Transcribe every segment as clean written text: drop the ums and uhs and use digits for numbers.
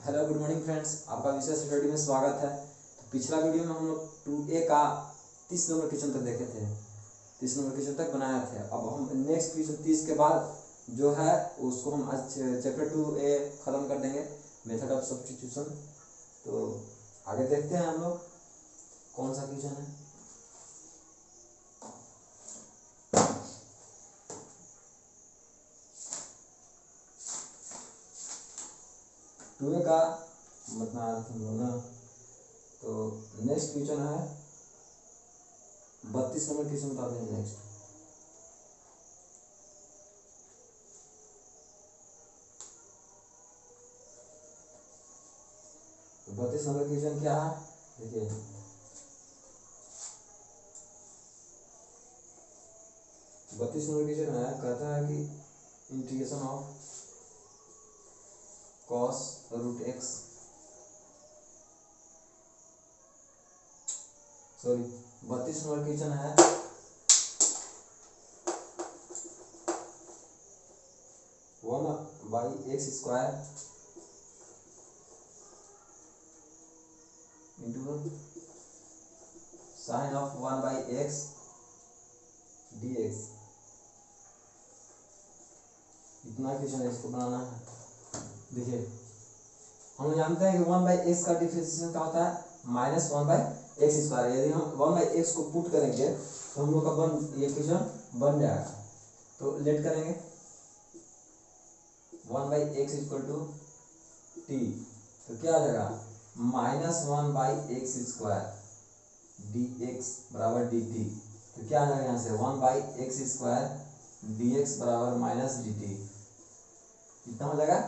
Hello good morning friends, आपका विषय study में स्वागत है। तो पिछला वीडियो में हम लोग 2A का 30 नंबर क्वेश्चन तक देखे थे, 30 नंबर क्वेश्चन तक बनाया थे। अब हम नेक्स्ट क्वेश्चन 30 के बाद जो है उसको हम आज चैप्टर 2A ख़त्म कर देंगे, मेथड ऑफ सब्स्टिट्यूशन। तो आगे देखते हैं हम लोग कौन सा क्वेश्चन है। टू ए का मतलब तो नेक्स्ट क्वेश्चन है 32 नंबर क्वेश्चन बताते हैं नेक्स्ट। तो 32 नंबर क्वेश्चन क्या है, देखिए 32 नंबर क्वेश्चन है, कहता है कि integration of cos root x, sorry 32 number question है 1/x² into sine of 1/x dx। इतना क्वेश्चन है, इसको बनाना है। देखिए हम जानते हैं कि 1/x का डिफरेंशिएशन क्या होता है, -1/x²। यदि हम 1/x को पुट करेंगे तो हम लोग का ये क्वेश्चन बन जाएगा। तो लेट करेंगे 1/x = t, तो क्या आ जाएगा -1/x² dx बराबर dt। तो क्या आ जाएगा यहाँ से 1/x² dx बराबर -dt। कितना हो जाएगा।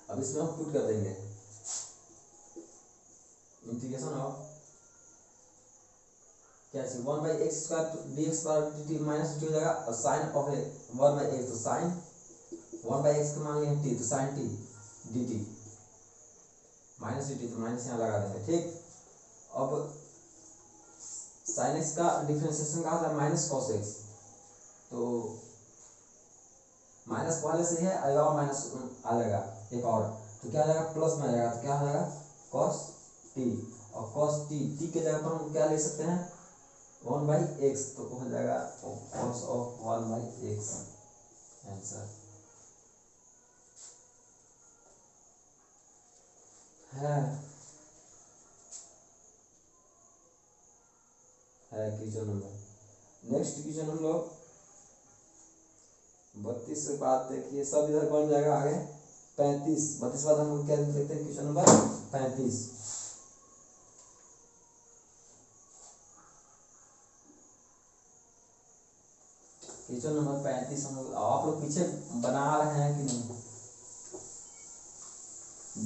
अब इसमें हम पुट कर देंगे इंटीग्रेशन ऑफ क्या है 1/x² dx बराबर dt माइनस dt हो जाएगा, और साइन ऑफ 1/x तो साइन 1/x का मान लिया t, तो sine t dt minus dt, तो माइनस यहाँ लगा देंगे। ठीक, अब साइन x का डिफरेंशिएशन का होता है -cos x, तो माइनस पहले से है आएगा और माइनस आ जाएगा एक और, तो क्या आ जाएगा प्लस में आ जाएगा, तो क्या हो जाएगा cos t, और cos t के जगह पर हम क्या ले सकते हैं 1/x, तो हो जाएगा cos of 1/x। आंसर है क्वेश्चन नंबर। नेक्स्ट क्वेश्चन हम लोग 32 से बाद देखिए सब इधर बन जाएगा। आगे 32 बाद हम लोग क्या देखते हैं, क्वेश्चन नंबर 35। क्वेश्चन नंबर 35 हम लोग, आप लोग पीछे बना रहे हैं कि नहीं।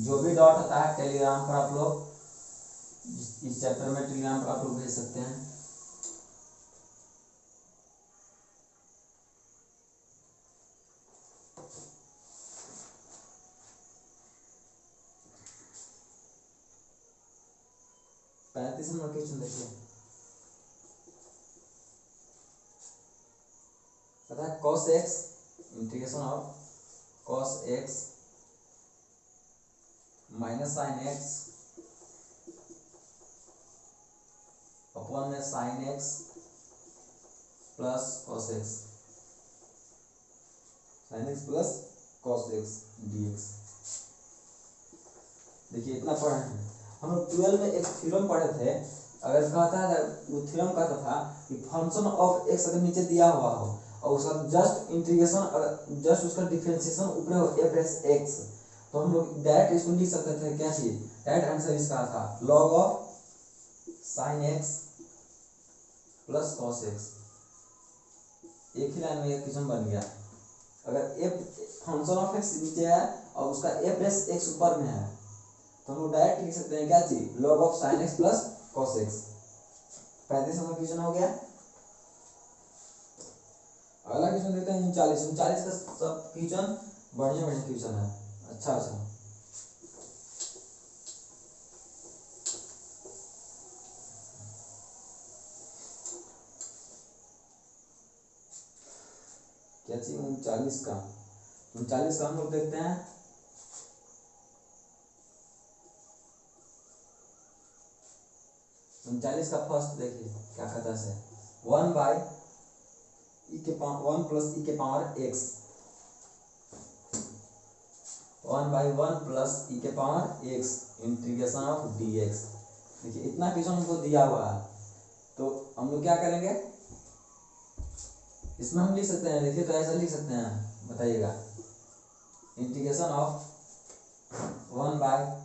जो भी डॉट होता है टेलीग्राम पर आप लोग इस चैप्टर में टेलीग्राम पर आप लोग भेज सकते हैं। पैंतीस नंबर क्वेश्चन देखिए, पता है cos x integration of cos x minus sine x upon में sine x plus cos x, sine x plus cos x dx। देखिए इतना पढ़े हैं हम लोग 12 में एक थ्योरम पढ़े थे। अगर कहता है वो थ्योरम कहता था कि फंक्शन ऑफ x अगर नीचे दिया हुआ हो और उसका जस्ट इंटीग्रेशन अगर जस्ट उसका डिफरेंशिएशन ऊपर हो f(x), तो हम लोग डायरेक्ट इसको लिख सकते थे। क्या चीज डायरेक्ट आंसर इसका था log of sine x plus cos x। एक ही लाइन में एक क्वेश्चन बन गया। अगर f फंक्शन ऑफ x नीचे है और उसका f(x) ऊपर में है, तो हम लोग डायरेक्ट लिख सकते हैं क्या चीज log of sine x plus cos x। 35 number question हो गया। अगला क्वेश्चन देखते हैं 39 का सब क्वेश्चन बढ़िया बढ़िया क्वेश्चन है, अच्छा अच्छा। क्या चाहिए 39 का हम लोग देखते हैं 39 का फर्स्ट देखिए क्या कहता है, 1 बाई ई के पावर 1 प्लस ई के power x, 1 by 1 plus e के power x integration of D x. देखिए इतना क्वेश्चन हमको दिया हुआ है, तो हम लोग क्या करेंगे, इसमें हम लिख सकते हैं, देखिए तो ऐसा लिख सकते हैं, बताइएगा, इंटीग्रेशन ऑफ 1 बाई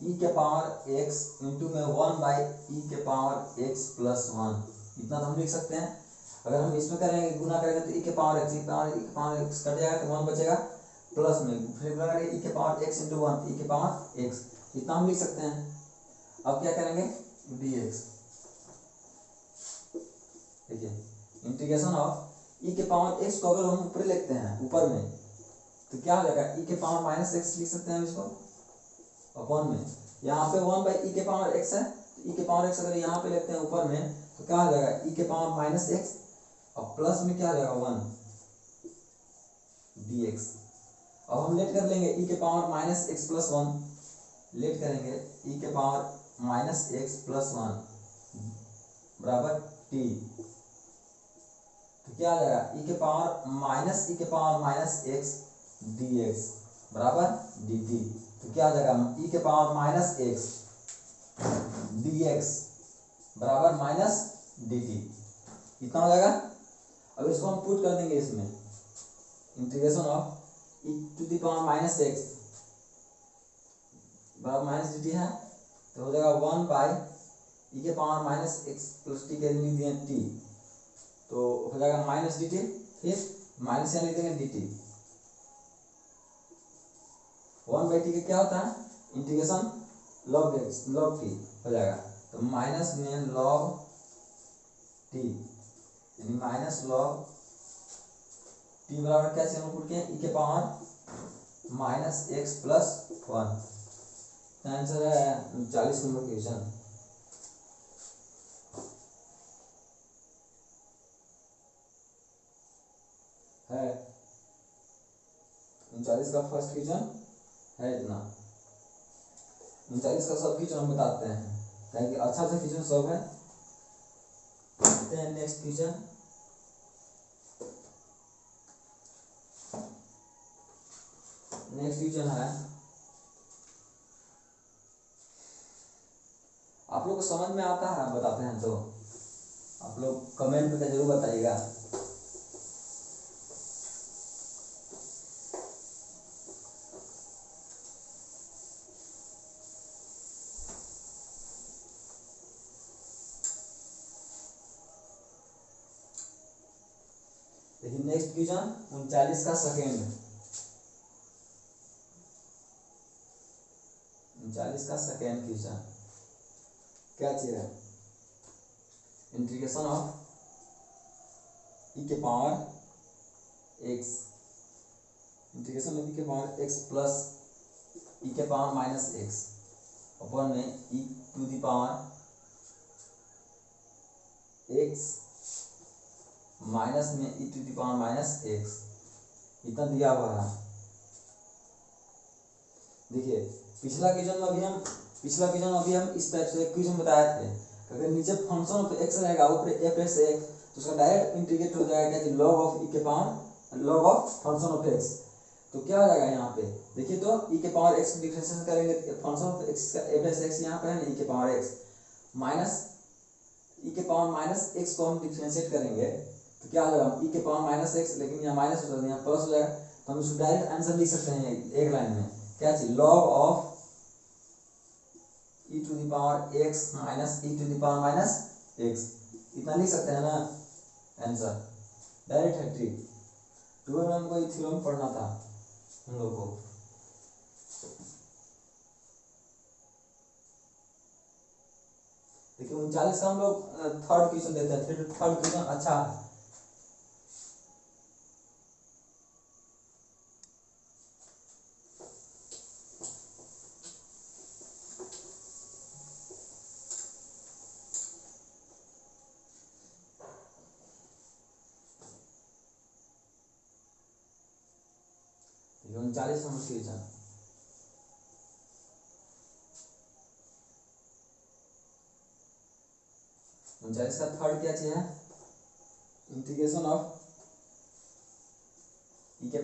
ई के पावर एक्स इंटू में 1 बाई ई के पावर एक्स प्लस 1, इतना तो हम लिख सकते हैं। अगर हम इसमें करेंगे गुना करेंगे तो ई के पावर एक्स, ई के पावर एक्स कट जाएगा तो 1 बचेगा, प्लस में फिर ई के पावर एक्स इंटू 1 ई के पावर एक्स, इतना हम लिख सकते हैं। अब क्या करेंगे, डी एक्स, देखिए इंटीग्रेशन ऑफ ई के पावर एक्स को अगर हम ऊपर लिखते हैं ऊपर में तो क्या हो जाएगा, ई के पावर माइनस एक्स लिख सकते हैं इसको अपॉन में, यहाँ पे 1 बाई ई के पावर एक्स है, तो ई के पावर एक्स अगर यहाँ पे लिखते हैं ऊपर में तो क्या हो जाएगा, ई के पावर माइनस एक्स और प्लस में क्या हो जाएगा 1 डी एक्स। अब हम लेट कर लेंगे ई के power minus x plus 1, let करेंगे ई के पावर माइनस एक्स प्लस 1 बराबर टी, तो क्या आ जाएगा, ई के power minus x d x बराबर डी टी, तो क्या आ जाएगा, ई के power minus x d x बराबर माइनस डी टी, इतना हो जाएगा। अब इसको हम पुट कर देंगे इसमें, integration of e to the power minus x बराबर माइनस डी टी है, तो हो जाएगा 1 बाई ई के power minus x plus t के लिख दिए टी, तो हो जाएगा माइनस डी टी, फिर माइनस यहाँ लिख देंगे डी टी, 1 बाई टी का क्या होता है, integration log x log T हो जाएगा, तो माइनस में लॉग टी यानी माइनस लॉग टी बराबर क्या से हम पुट किए, ई के power minus x plus 1, answer है 40 नंबर क्वेश्चन है, 39 का फर्स्ट क्वेश्चन है इतना। 39 का सब क्वेश्चन हम बताते हैं ताकि अच्छा से क्वेश्चन सब है। नेक्स्ट क्वेश्चन, नेक्स्ट क्वेश्चन है, आप लोग को समझ में आता है बताते हैं तो आप लोग कमेंट करके जरूर बताइएगा। देखिए नेक्स्ट क्वेश्चन 39 का सेकेंड, 39 का सेकेंड क्वेश्चन क्या चाहिए, इंटीग्रेशन ऑफ ई के power x, integration of e के पावर एक्स प्लस ई के पावर माइनस एक्स अपॉन में e to the power x minus में e to the power minus x, इतना दिया हुआ है। देखिए पिछला क्वेश्चन में अभी हम इस टाइप से क्वेश्चन बताए थे, अगर नीचे फंक्शन ऑफ एक्स रहेगा ऊपर एफ एक्स एक्स तो उसका डायरेक्ट इंटीग्रेट हो जाएगा कि लॉग ऑफ ई के power log of function of x, तो क्या हो जाएगा यहाँ पे, देखिए तो ई के पावर एक्स डिफरेंशिएशन करेंगे, फंक्शन ऑफ एक्स का एफ एक्स यहाँ पे है ना, ई के पावर एक्स माइनस ई के पावर माइनस एक्स को हम डिफरेंशिएट करेंगे तो क्या हो जाएगा, ई के पावर माइनस एक्स, लेकिन यहाँ माइनस हो जाएगा यहाँ प्लस हो जाएगा, तो हम इसको डायरेक्ट आंसर लिख सकते हैं एक लाइन में, क्या चाहिए, log of e to the power x minus e to the power minus x, इतना लिख सकते हैं ना आंसर, डायरेक्ट है ट्रिक। टूवेल्व में हमको थ्योरम पढ़ना था हम लोग को। देखिए 39 का हम लोग थर्ड क्वेश्चन देते हैं, फिर थर्ड क्वेश्चन अच्छा है। देखिए 39 नंबर क्वेश्चन, 39 का थर्ड क्या चाहिए है, इंटीग्रेशन ऑफ ई के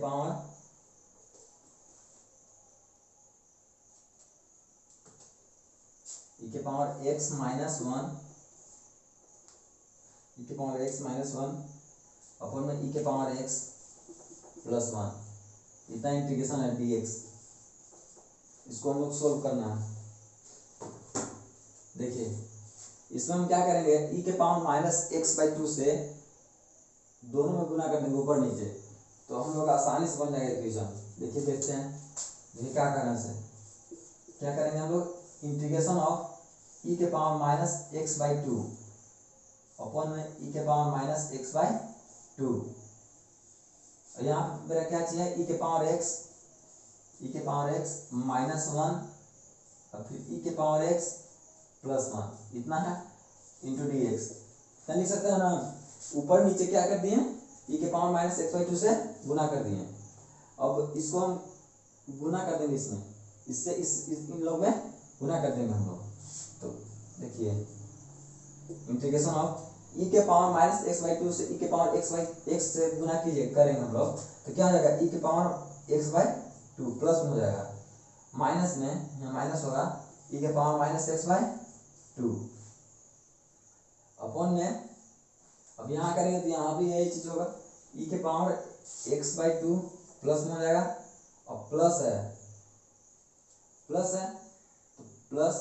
पावर x माइनस वन, ई के पावर x माइनस वन अपन में ई के पावर x प्लस वन, इतना इंटीग्रेशन है dx। इसको हम लोग सोल्व करना है। देखिए इसमें हम क्या करेंगे, ई के power minus x by to से दोनों में गुना कर देंगे ऊपर नीचे, तो हम लोग आसानी से बन जाएगा इक्वेशन। देखिए देखते हैं, देखिए क्या करना है, क्या करेंगे हम लोग, इंटीग्रेशन ऑफ ई के power minus x by two upon में ई के power minus x by two. यहाँ मेरा क्या चाहिए, ई के पावर एक्स माइनस वन और फिर ई के पावर एक्स प्लस वन, इतना है इंटू डी एक्स। क्या लिख सकते हैं ना, ऊपर नीचे क्या कर दिए, ई के power minus x by to से गुना कर दिए। अब इसको हम गुना कर देंगे इसमें, इससे इन लोग में गुना कर देंगे हम लोग। तो देखिए इंटीग्रेशन ऑफ ई के power minus x by to से ई के पावर एक्स बाई एक्स से गुना कीजिए, करेंगे हम लोग, तो क्या हो जाएगा, ई के power x by two plus में हो जाएगा, माइनस में यहाँ माइनस होगा, ई के power minus x by two upon में, अब यहाँ करेंगे तो यहाँ भी यही चीज होगा, ई के power x by two plus में हो जाएगा, और प्लस है तो प्लस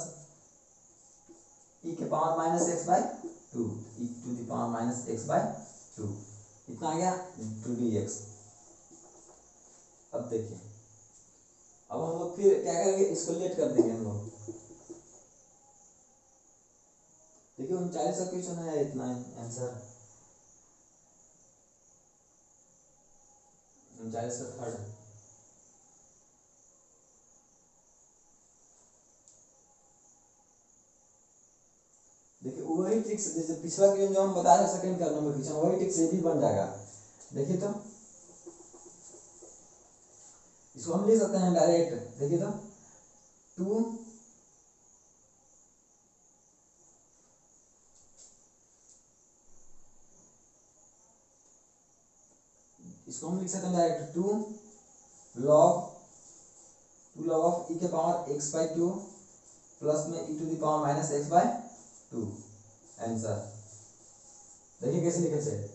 ई के power minus x by two, e to the power minus x by two, इतना आ गया टू डी एक्स। अब देखिए, अब हम लोग फिर क्या करेंगे, इसको लेट कर देंगे हम लोग। देखिए 39 का क्वेश्चन है, इतना आंसर 39 का थर्ड। देखिए वही ट्रिक से, जैसे पिछला क्वेश्चन जो हम बताया सेकंड का नंबर क्वेश्चन, वही ट्रिक से भी बन जाएगा। देखिए तो इसको हम लिख सकते हैं डायरेक्ट, देखिए तो टू इसको हम लिख सकते हैं direct two log of e के power x by two plus में e to the power minus x by two, answer. देखिए कैसे लिखे थे,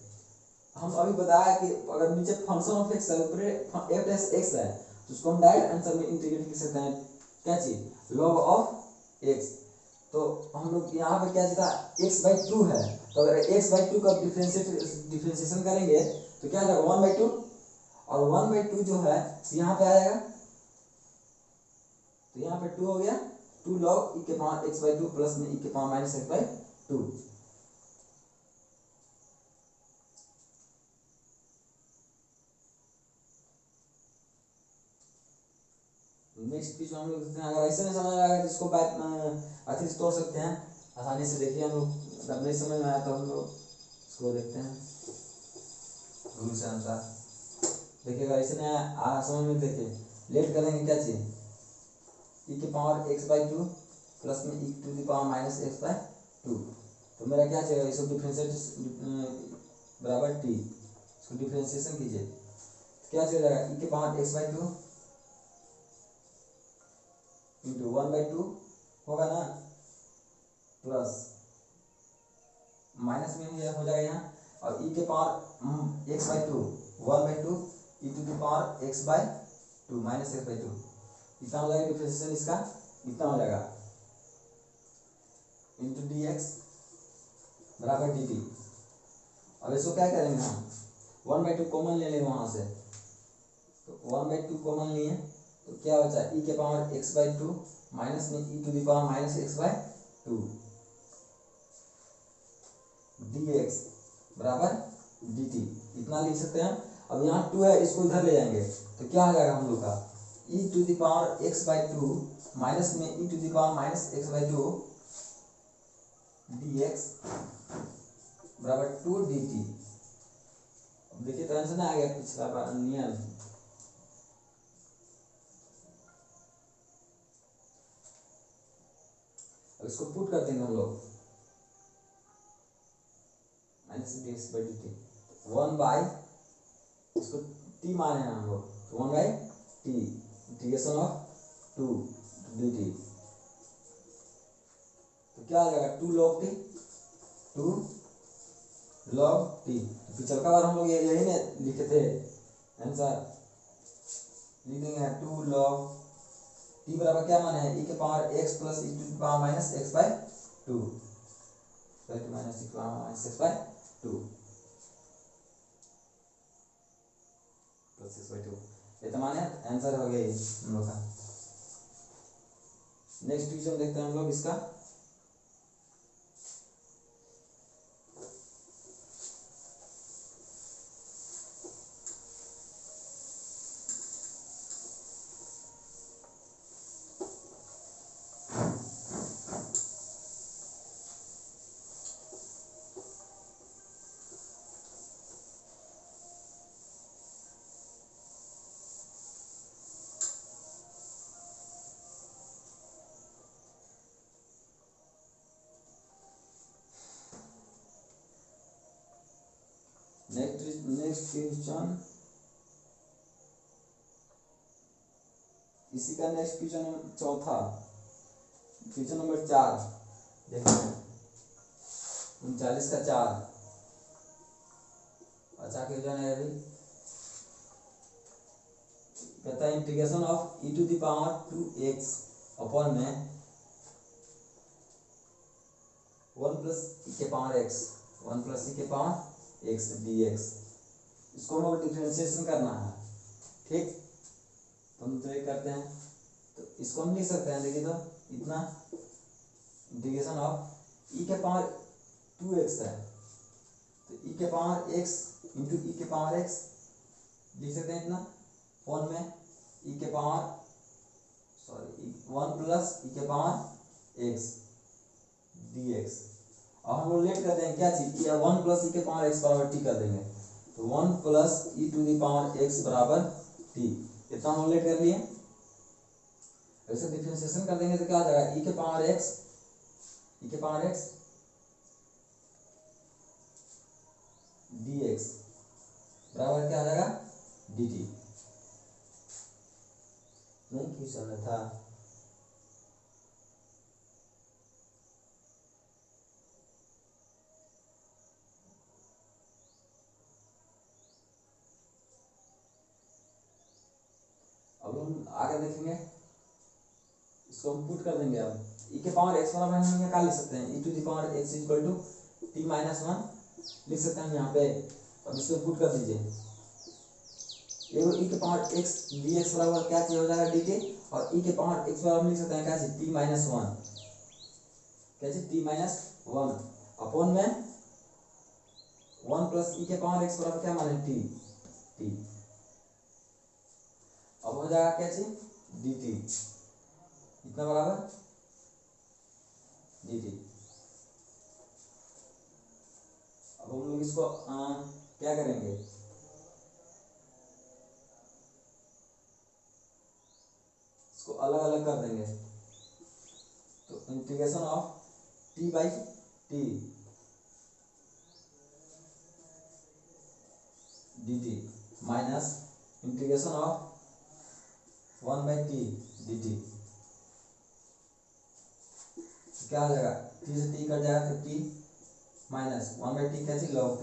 हम अभी बताया कि अगर नीचे फंक्शन ऑफ एक्स है, ऊपर एफ प्लस एक्स है, तो उसको हम डायरेक्ट आंसर में इंटीग्रेट कर सकते हैं, क्या चीज, लॉग ऑफ एक्स। तो हम लोग यहाँ पे क्या था, एक्स बाई टू है, तो अगर एक्स बाई टू का डिफ्रेंशिएशन करेंगे तो क्या आ जाएगा, वन बाई टू, और वन बाई टू जो है यहाँ पे आ जाएगा, तो यहाँ पे टू हो गया, टू लॉग ई के power x by two plus में ई के power minus x by to. Next चीज हम लोग अगर ऐसे नहीं समझ आएगा तो इसको बात अति से तोड़ सकते हैं आसानी से। देखिए हम लोग जब नहीं समझ में आया तो हम लोग इसको देखते हैं रूल से अनुसार। देखिएगा ऐसे नहीं आया समझ में, देखिए लेट करेंगे क्या चाहिए, ई के power x by two plus में e to the power minus x by two, तो मेरा क्या चाहिए, इसको डिफ्रेंशिएट बराबर टी, इसको डिफ्रेंशिएशन कीजिए, क्या चल जाएगा, ई के power x by two into one by to होगा ना, प्लस माइनस में हो जाएगा यहाँ, और ई के power x by two one by two e to the power x by two minus x by two, इतना हो जाएगा डिफ्रेंशिएशन इसका, इतना हो जाएगा इंटू डी एक्स बराबर डी टी। अब इसको क्या करेंगे हम, वन बाई टू कॉमन ले लेंगे वहां से, तो वन बाई टू कॉमन लिए तो क्या बचा, ई के power x by two minus में e to the power minus x by two d x बराबर डी टी, इतना लिख सकते हैं। अब यहाँ टू है, इसको इधर ले जाएंगे तो क्या हो जाएगा हम लोग का, e to the power x by two minus में e to the power minus x by two d x बराबर टू डी टी। देखिए तो आंसर आ गया पिछला बार नियम। अब इसको पुट कर देंगे हम लोग, minus D x by D T, 1 by, इसको टी माने हैं हम लोग, तो 1/t इंटीग्रेशन ऑफ 2 dt, तो क्या आ जाएगा 2 log t, 2 log t। पिछले बार हम लोग यही में लिखे थे आंसर, लिख देंगे 2 log t बराबर क्या माने है, e के power x plus e to the power minus x by 2, minus e के power minus x by 2 plus x by 2, ये तो माने आंसर हो गया हम लोग का। नेक्स्ट क्वेश्चन देखते हैं हम लोग इसका। नेक्स्ट क्वेश्चन, इसी का नेक्स्ट क्वेश्चन चौथा, क्वेश्चन नंबर 4 देखते हैं, 39 का 4, अच्छा क्वेश्चन है अभी, कहता है integration of e to the power 2x upon में 1 प्लस e के पावर x, 1 प्लस e के पावर x dx, इसको हम लोग डिफरेंशिएशन करना है, ठीक, तो हम तो ये करते हैं, तो इसको हम लिख सकते हैं, देखिए तो इतना इंटीग्रेशन ऑफ e के पावर 2x है, तो e के पावर x इंटू e के पावर x लिख सकते हैं इतना, फोन में e के पावर 1 प्लस e के पावर x dx। अब हम लोग लेट कर देंगे क्या चीज, 1 प्लस e के पावर x बराबर t कर देंगे, तो 1 plus e to the power x बराबर t, इतना हम लेट कर लिए। ऐसे डिफरेंशिएशन कर देंगे तो क्या आ जाएगा, e के पावर x dx बराबर क्या आ जाएगा dt। नहीं क्वेश्चन था, अब हम आगे देखेंगे, इसको हम पुट कर देंगे। अब e के पावर x बराबर हम क्या लिख सकते हैं, e to the power x equal to t minus 1 लिख सकते हैं यहाँ पे। अब इसको पुट कर दीजिए, e के पावर x dx बराबर क्या चीज हो जाएगा dt, और e के पावर x बराबर लिख सकते हैं क्या चीज, t माइनस 1, क्या चीज t माइनस 1 अपॉन में 1 प्लस e के पावर x बराबर क्या माने t, अब हो जाएगा क्या चीज dt, इतना बराबर dt। अब हम लोग इसको क्या करेंगे, इसको अलग अलग कर देंगे, तो integration of t by t dt minus integration of 1 by t dt, क्या आ जाएगा, t से t कट जाएगा, तो t माइनस 1 बाई t क्या चीज log t,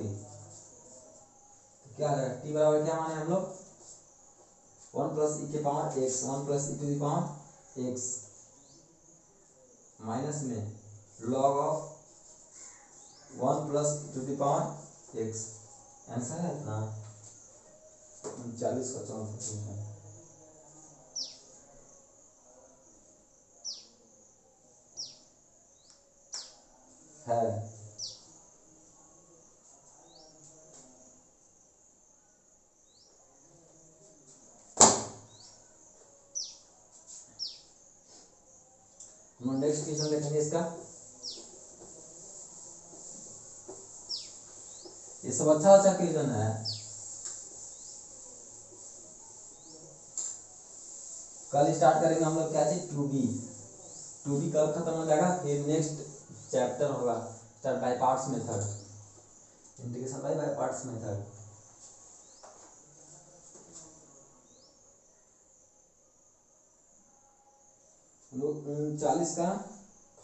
तो क्या आ जाएगा t बराबर क्या माने हम लोग 1 प्लस e के power x, 1 plus e to the power x माइनस में log of 1 plus e to the power x, answer है इतना 39 का 4 है। हम नेक्स्ट क्वेश्चन देखेंगे इसका, ये सब अच्छा अच्छा क्वेश्चन है। कल स्टार्ट करेंगे हम लोग क्या चीज 2B कल खत्म हो जाएगा, फिर नेक्स्ट चैप्टर होगा start by parts method, integration by parts method. हम लोग 39 का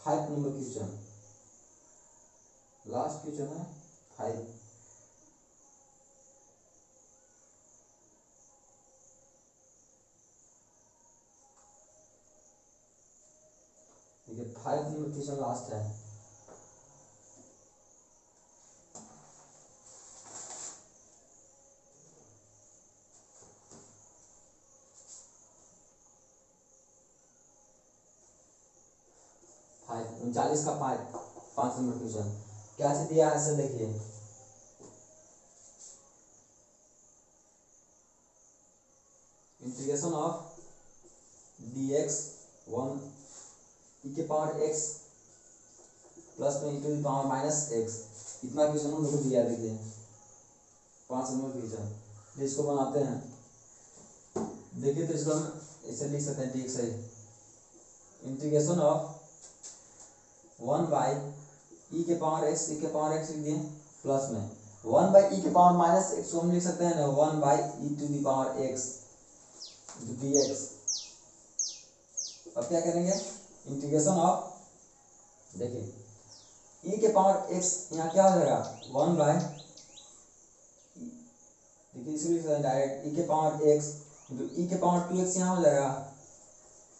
5 नंबर क्वेश्चन, लास्ट क्वेश्चन है 5। ठीक है, 5 नंबर क्वेश्चन लास्ट है। फाइव 39 का 5 नंबर क्वेश्चन क्या से दिया है सर, देखिए इंटीग्रेशन ऑफ dx 1 e के पावर x प्लस में e to the power minus x, इतना क्वेश्चन हम लोग को दिया। देखिए 5 नंबर क्वेश्चन, इसको बनाते हैं। देखिए तो इसको हम ऐसे लिख सकते हैं, ठीक सही, इंटीग्रेशन ऑफ 1 बाई ई के पावर एक्स, ई के पावर एक्स लिख दिए, प्लस में 1 बाई ई के पावर माइनस एक्स को हम लिख सकते हैं ना 1 by e to the power x d x. अब क्या करेंगे, इंटीग्रेशन ऑफ, देखिए ई के पावर एक्स यहाँ क्या हो जाएगा 1 बाई, देखिए इसे लिख सकते हैं डायरेक्ट ई के पावर एक्स इंटू ई के पावर 2x यहाँ हो जाएगा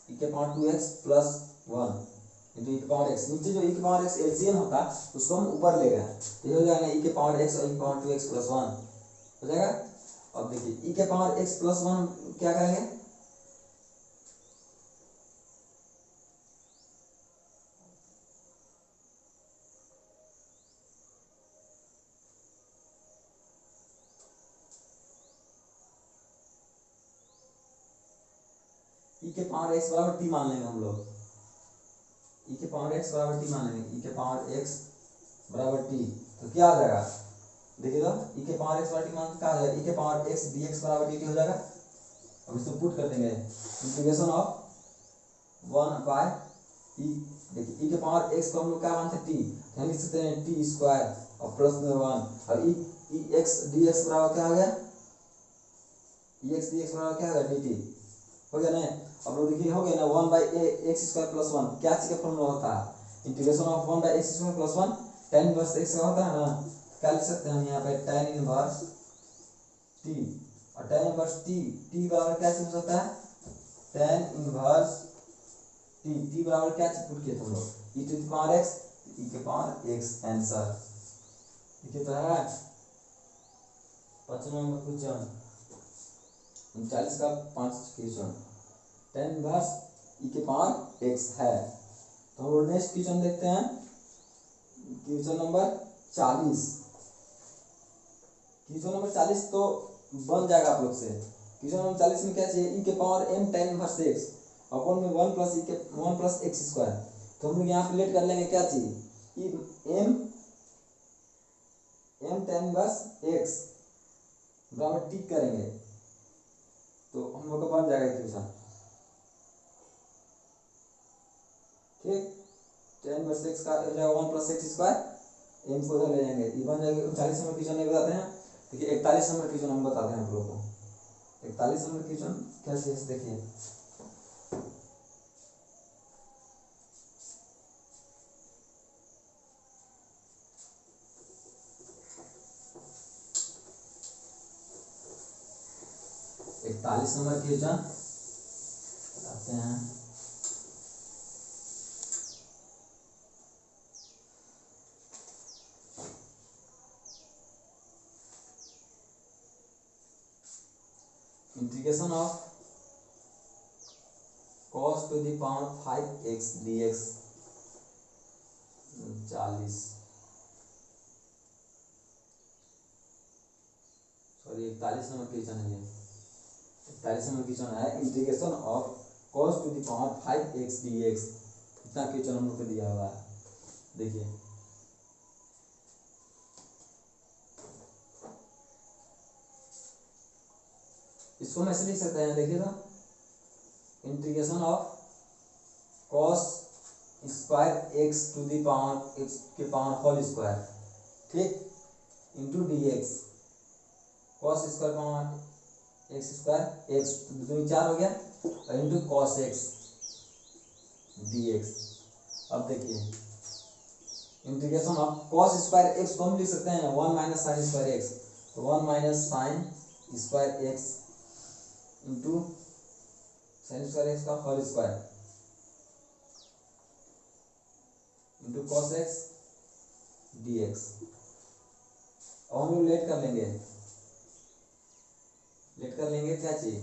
ई के पावर 2x प्लस 1 इंटू ई के पावर एक्स। नीचे जो ई के पावर एक्स एलसीएम होता उसको हम ऊपर ले गए, तो ये हो जाएगा ई के पावर एक्स और ई के पावर 2x प्लस 1 हो जाएगा। अब देखिए ई के पावर एक्स प्लस 1 क्या करेंगे, ई के पावर एक्स बराबर टी मान लेंगे हम लोग, ई के पावर एक्स बराबर टी मान लेंगे, ई के पावर एक्स बराबर टी, तो क्या आ जाएगा, देखिए तो ई के पावर एक्स बराबर टी मान क्या आ जाएगा, ई के पावर एक्स डी एक्स बराबर डी टी हो जाएगा। अब इसको पुट कर देंगे, इंटीग्रेशन ऑफ 1 बाय ई, देखिए ई के पावर एक्स को हम लोग क्या मानते हैं टी, तो हम लिख सकते हैं टी स्क्वायर और प्लस में 1 और ई एक्स डी एक्स बराबर क्या हो गया, ई एक्स डी एक्स बराबर क्या हो गया डी टी, हो गया ना। अब लोग देखिए हो गया ना 1 बाई एक्स स्क्वायर प्लस 1, क्या चीज का फॉर्मूला होता है, integration of 1 by x square plus 1 tan inverse x का होता है ना, क्या लिख सकते हैं हम यहाँ पे tan इनवर्स t, और tan इनवर्स t बराबर क्या चीज हो सकता है, tan इनवर्स t बराबर क्या चीज पुट किए तुम लोग e to the power x, e के पावर x आंसर। ठीक है, तो है 5 नंबर क्वेश्चन 39 का 5 क्वेश्चन tan इनवर्स e के पावर x है। तो हम लोग नेक्स्ट क्वेश्चन देखते हैं, क्वेश्चन नंबर 40। क्वेश्चन नंबर 40 तो बन जाएगा आप लोग से। क्वेश्चन नंबर 40 में क्या चाहिए, e के power m tan inverse x upon में 1 प्लस e के 1 प्लस x स्क्वायर। तो हम लोग यहाँ पे लेट कर लेंगे क्या चाहिए, m tan इनवर्स x बराबर टिक करेंगे, तो हम लोग का बन जाएगा इक्वेशन। ठीक, tan इनवर्स x का हो जाएगा 1 प्लस x स्क्वायर, m को इधर ले जाएंगे, ये बन जाएगा। 39 नंबर क्वेश्चन नहीं बताते हैं, देखिए 41 नंबर क्वेश्चन हम बताते हैं आप लोगों को। 41 नंबर क्वेश्चन कैसे है देखिए, इकतालीस नंबर क्वेश्चन बताते हैं। Integration of cos to the power 5x dx 40, sorry 41 number question है ये, 41 नंबर क्वेश्चन है integration of cos to the power 5x dx। इतना क्वेश्चन हम लोग को दिया हुआ है, देखिए इसको हम ऐसे लिख सकते हैं, देखिए तो integration of cos square x to the power x के पावर होल स्क्वायर। ठीक, into d x, cos square का एक्स स्क्वायर एक्स दूनी 4 हो गया, और into cos x d x. अब देखिए integration of cos square x को हम लिख सकते हैं 1 माइनस साइन स्क्वायर एक्स, तो 1 minus sine square x into sine square x का whole square into cos x d x. अब हम लोग लेट कर लेंगे, क्या चाहिए,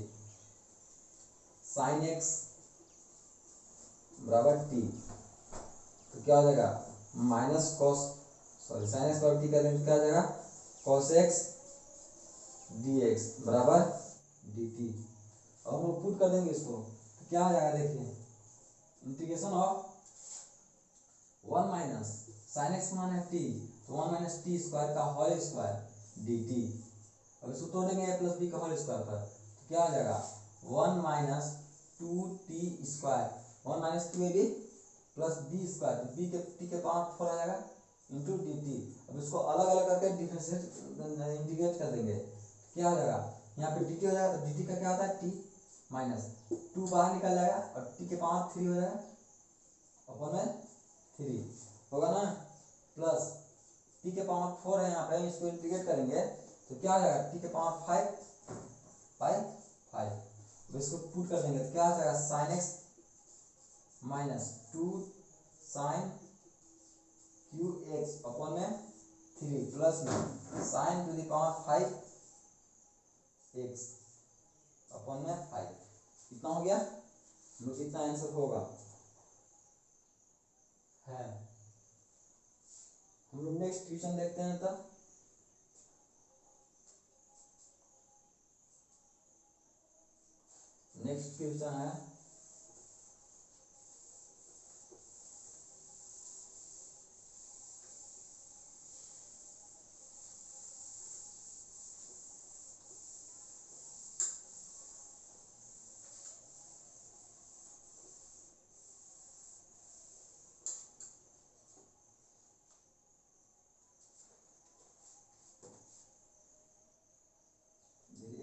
साइन एक्स बराबर टी, तो क्या हो जाएगा minus cos, sorry sine x बराबर टी कर देंगे तो क्या हो जाएगा कॉस एक्स डी एक्स बराबर डी टी। अब हम लोग पुट कर देंगे इसको, तो क्या हो जाएगा देखिए integration of 1 minus sine x माने टी, तो 1 माइनस टी स्क्वायर का होल स्क्वायर डी टी। अब इसको तोड़ेंगे ए प्लस बी का होल स्क्वायर पर, तो क्या हो जाएगा 1 minus 2t square, 1 minus 2ab plus b square, तो बी के टी के पावर 4 आ जाएगा इंटू डी टी। अब इसको अलग अलग करके डिफरेंशिएट इंटीग्रेट कर देंगे, क्या हो जाएगा यहाँ पे डी टी हो जाएगा, तो डी टी का क्या होता है टी माइनस 2 बाहर निकल जाएगा और टी के पावर 3 हो जाएगा अपन में 3 होगा ना, प्लस टी के पावर 4 है यहाँ पे, इसको इंटीग्रेट करेंगे तो क्या हो जाएगा टी के पावर 5 इसको पुट कर देंगे तो क्या हो जाएगा sine x minus 2 sine cube x upon में 3 प्लस में sine to the power 5 x upon में 5। कितना हो गया, कितना आंसर होगा है। हम लोग नेक्स्ट क्वेश्चन देखते हैं। तब नेक्स्ट क्वेश्चन है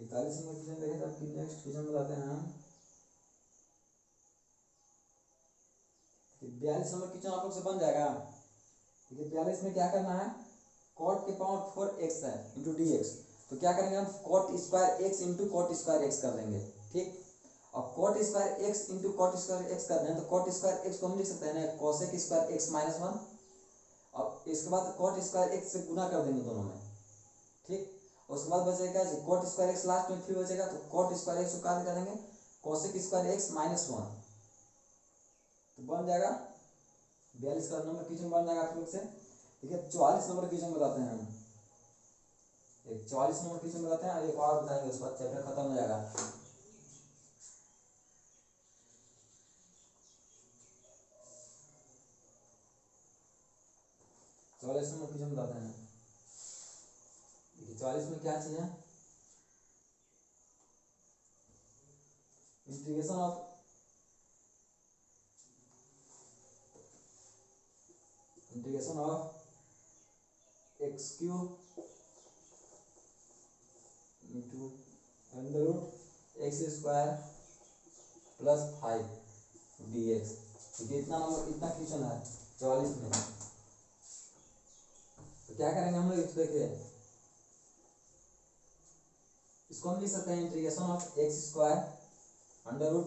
इकतालीस नंबर क्वेश्चन देखे, तब नेक्स्ट क्वेश्चन बताते हैं हम 42 नंबर क्वेश्चन आप लोग से बन जाएगा। ठीक है 42 में क्या करना है, कॉट के पावर 4 एक्स है इंटू डी एक्स, तो क्या करेंगे हम cot square x into cot square x कर देंगे। ठीक, अब cot square x into cot square x कर दें तो कॉट स्क्वायर एक्स को हम लिख सकते हैं ना कोसेक स्क्वायर एक्स माइनस 1। अब इसके बाद कॉट स्क्वायर एक्स से गुना कर देंगे दोनों में। ठीक, उसके बाद बचेगा कॉट स्क्वायर एक्स लास्ट में 3 बचेगा, तो कॉट स्क्वायर एक्स को क्या कर देंगे कोसेक स्क्वायर एक्स माइनस 1, तो बन जाएगा 42 का नंबर क्वेश्चन बन जाएगा आप लोग से। ठीक है 44 नंबर क्वेश्चन बताते हैं हम, एक 44 नंबर क्वेश्चन बताते हैं, एक और बताएंगे उसके बाद चैप्टर खत्म हो जाएगा। चौवालीस नंबर क्वेश्चन बताते हैं। 44 में क्या चाहिए, integration of x cube into under root x square plus 5 d x. ठीक है इतना नंबर इतना क्वेश्चन है 44 में। तो क्या करेंगे हम लोग, इसको देखिए इसको हम लिख सकते हैं integration of x square under root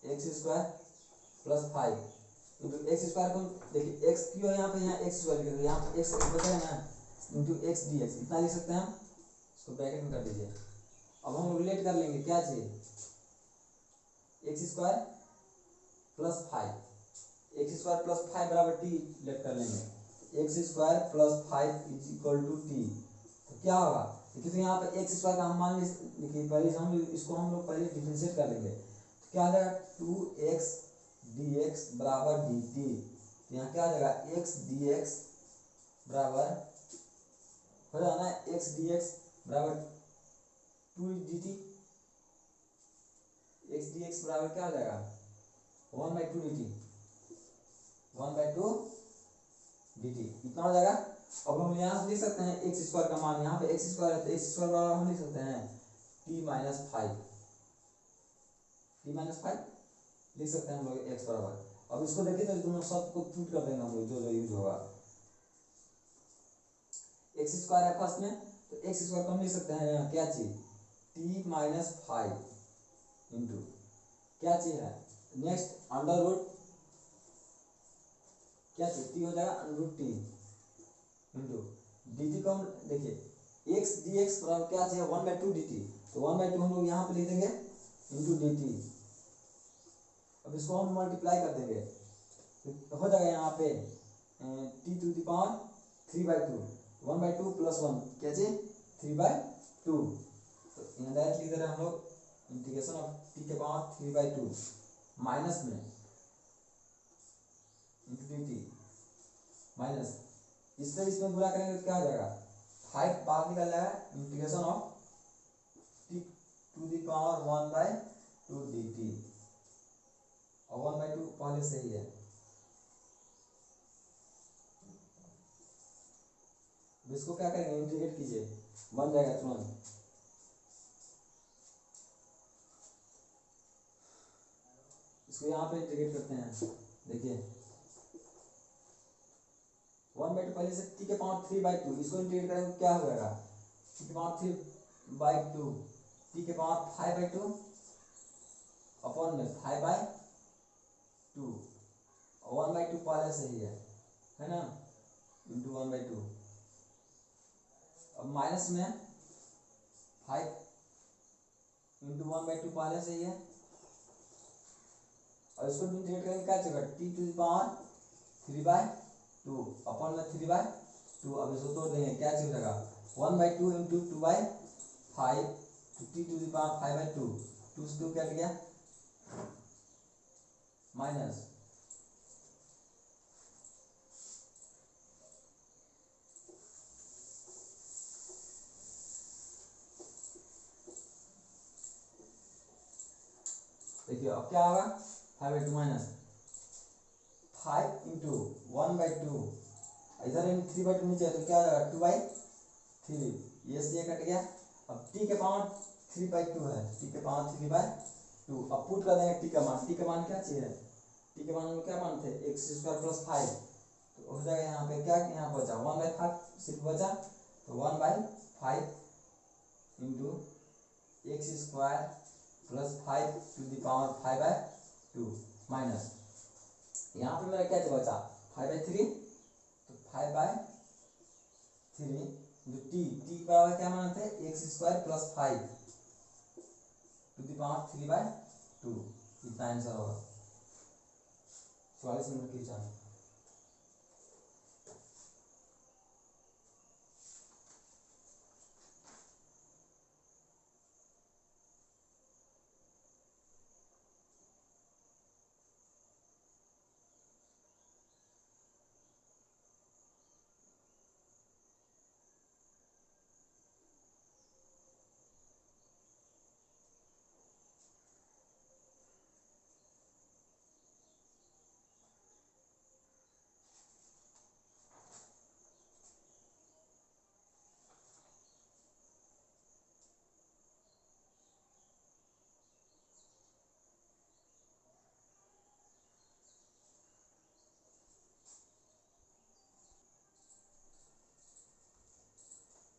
x square plus 5 into x square को देखिए एक्स क्यों है यहाँ पे, यहाँ एक्स स्क्वायर लिख यहाँ पे एक्स बचा है ना इंटू एक्स डी एक्स, इतना लिख सकते हैं हम, इसको ब्रैकेट में कर दीजिए। अब हम रिलेट कर लेंगे क्या चाहिए, x square plus 5, x square plus 5 बराबर टी लेट कर लेंगे, x square plus 5 is equal to t. तो क्या होगा देखिए, तो यहाँ पे एक्स स्क्वायर का हम मान देखिए पहले हम इसको हम लोग पहले डिफरेंशिएट कर लेंगे, तो क्या आ जाएगा 2x dx बराबर dt। तो यहाँ क्या आ जाएगा x dx बराबर हो जाएगा ना x dx बराबर 2 dt, x dx बराबर क्या हो जाएगा 1/2 dt, 1/2 dt इतना हो जाएगा। अब हम यहाँ से लिख सकते हैं एक्स स्क्वायर का मान, यहाँ पे एक्स स्क्वायर है तो एक्स स्क्वायर बराबर हम लिख सकते हैं t-5 लिख सकते हैं हम लोग एक्स बराबर। अब इसको देखिए तो दोनों सब को पुट कर देंगे हम लोग, जो जो यूज होगा। एक्स स्क्वायर है फर्स्ट में, तो एक्स स्क्वायर को हम लिख सकते हैं क्या चीज, t-5 इंटू क्या चीज है नेक्स्ट अंडर रूट क्या चीज टी हो जाएगा under root t into d t को हम देखिए एक्स डी एक्स बराबर क्या चाहिए 1/2 डी टी, तो 1/2 हम लोग यहाँ पे लिख देंगे इंटू डी टी। अब इसको हम मल्टीप्लाई कर देंगे तो हो जाएगा यहाँ पे t to the power 3/2, 1/2 plus 1 क्या चाहिए 3/2। तो यहाँ डायरेक्ट लिख दे रहे हैं हम लोग इंटीग्रेशन ऑफ टी के पावर 3/2 माइनस में इंटू डी टी माइनस इससे इसमें गुणा करेंगे तो क्या हो जाएगा 5 बाहर निकल जाएगा integration of t to the power 1/2 d t, और 1/2 पहले से ही है। इसको क्या करेंगे इंटीग्रेट कीजिए बन जाएगा तुरंत। इसको यहाँ पे इंटीग्रेट करते हैं, देखिए 1/2 पहले से टी के पावर 3/2, इसको इंटीग्रेट करेंगे तो क्या हो जाएगा टी के पावर 3/2 टी के पावर 5/2 अपॉन में 5/2 और 1/2 पहले से ही है ना इंटू 1/2। अब माइनस में 5 इंटू 1/2 पहले से ही है, और इसको इंटीग्रेट करेंगे क्या चलेगा t to the power 3/2 upon में 3/2। अब इसको तोड़ देंगे क्या चल जाएगा 1/2 इंटू 2/5 तो टी टू द पावर 5/2 2 से 2 क्या गया माइनस देखिए अब क्या होगा 5/2 माइनस 5 इंटू 1/2 इधर 3/2 नीचे तो क्या हो जाएगा 2/3 ये से ये कट गया। अब टी के पावर 3/2 है टी के पावर 3/2 अब पुट कर देंगे टी का मान, टी का मान क्या चाहिए टी के मान में क्या मान थे एक्स स्क्वायर प्लस 5, तो हो जाएगा यहाँ पे क्या यहाँ बचा 1/5 सिर्फ बचा, तो 1/5 into x square plus 5 to the power 5/2 minus यहाँ पे मेरा क्या बचा 5/3, तो 5/3 जो टी बराबर क्या माना थे x square plus 5 to the power 3/2, इतना आंसर होगा 44 नंबर क्वेश्चन।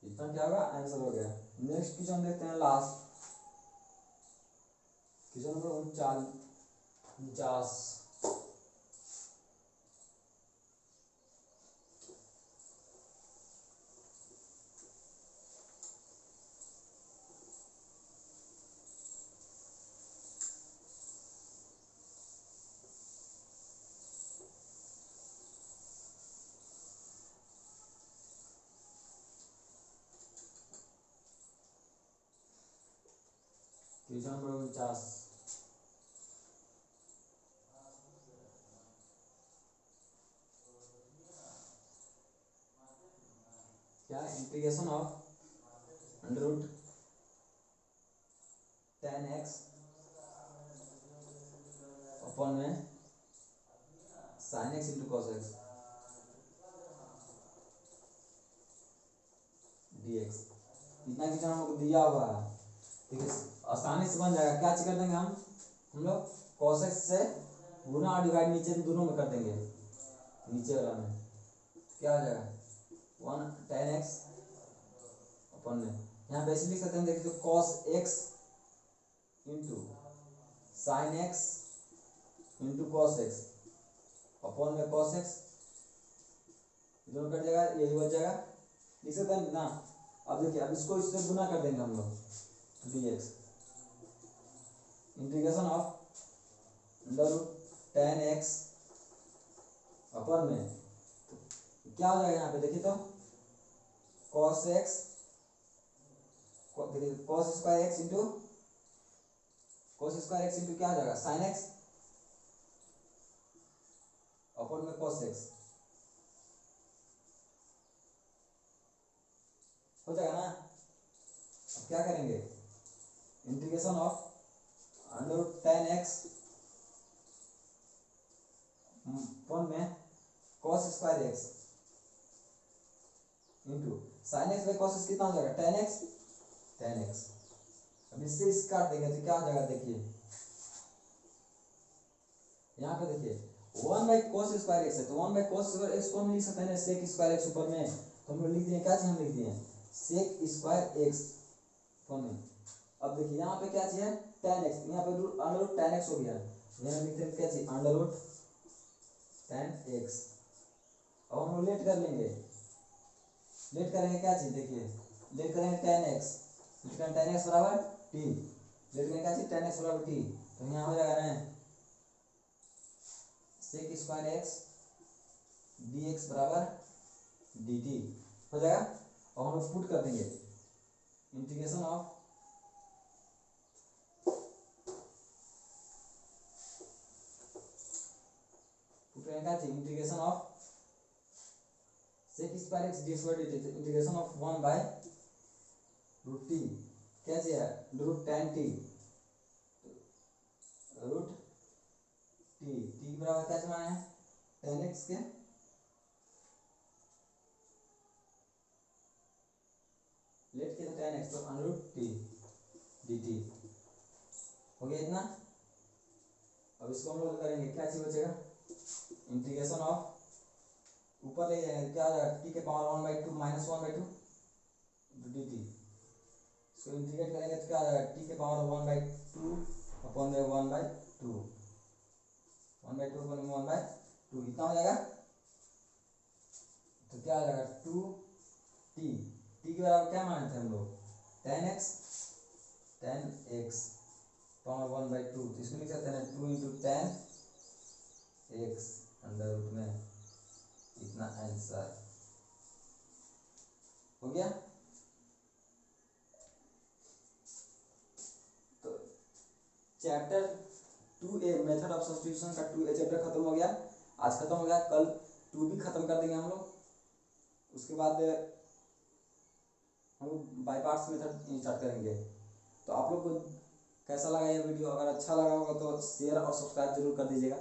इतना क्या होगा आंसर हो गया। नेक्स्ट क्वेश्चन देखते हैं last question number 49। Question number 49 क्या integration of under root 10x upon में sin x into cos x dx। इतना क्वेश्चन हमको दिया हुआ है, ठीक है, आसानी से बन जाएगा। क्या कर देंगे हम लोग cos x से गुना और डिवाइड नीचे दोनों में कर देंगे, नीचे वाला में क्या आ जाएगा 1 tan x अपन में यहाँ पे ऐसे लिख सकते हैं, देखिए तो cos x into sign x into cos x upon में cos x दोनों कट जाएगा, यही बच जाएगा, लिख सकते हैं ना। अब देखिए अब इसको इससे गुना कर देंगे हम लोग dx integration of under root tan x upon में तो क्या हो जाएगा यहाँ पे देखिए तो cos x, देखिए cos स्क्वायर x इंटू क्या हो जाएगा sin x अपन में cos x हो जाएगा ना। अब क्या करेंगे integration of under root tan x upon में cos square x into sine x by cos x कितना हो जाएगा tan x। अब इससे इस काट देंगे तो क्या हो जाएगा देखिए यहाँ पे देखिए 1 बाई cos स्क्वायर x है, तो 1 बाई cos स्क्वायर x को हम लिख सकते हैं sec स्क्वायर x ऊपर में, तो हम लोग लिख दिए क्या चीज हम लिख दिए sec स्क्वायर x ऊपर में। अब देखिए यहाँ पे क्या चीज है tan x, यहाँ पे अंडर रूट tan x हो गया, यहाँ लिखते हैं क्या चीज अंडर रूट tan x। अब हम लोग लेट कर लेंगे, लेट करेंगे क्या चीज देखिए लेट करेंगे tan x, लेट करेंगे tan x बराबर t, लेट करेंगे क्या चीज tan x बराबर t, तो यहाँ हो जाएगा ना sec स्क्वायर x dx बराबर dt हो जाएगा। और हम लोग पुट कर देंगे इंटीग्रेशन ऑफ पुट करेंगे क्या चीज integration of sec square x dx बराबर dt, integration of 1 by root t क्या चीज है root tan t, root t बराबर क्या चुना है tan x के लेट के tan x तो अंडर रूट t dt हो गया इतना। अब इसको हम लोग करेंगे क्या चीज बचेगा इंटीग्रेशन ऑफ ऊपर ले जाएंगे क्या आ जाएगा t के power 1 by 2 minus 1 by 2 dt, इसको इंटीग्रेट करेंगे तो क्या आ जाएगा t के पावर 1 बाई 2 अपॉन में 1 बाई 2 1 बाई 2 अपॉन में 1 बाई 2 इतना हो जाएगा। तो क्या आ जाएगा 2t t के बराबर क्या माने थे हम लोग tan x पावर 1 बाई 2, तो इसको लिख सकते हैं 2 into tan x under root में इतना आंसर हो गया। तो chapter 2a method of substitution का 2a चैप्टर खत्म हो गया, आज खत्म हो गया, कल 2 भी खत्म कर देंगे हम लोग। उसके बाद हम लोग बाय पार्ट्स मेथड स्टार्ट करेंगे। तो आप लोग को कैसा लगा ये वीडियो, अगर अच्छा लगा होगा तो शेयर और सब्सक्राइब जरूर कर दीजिएगा।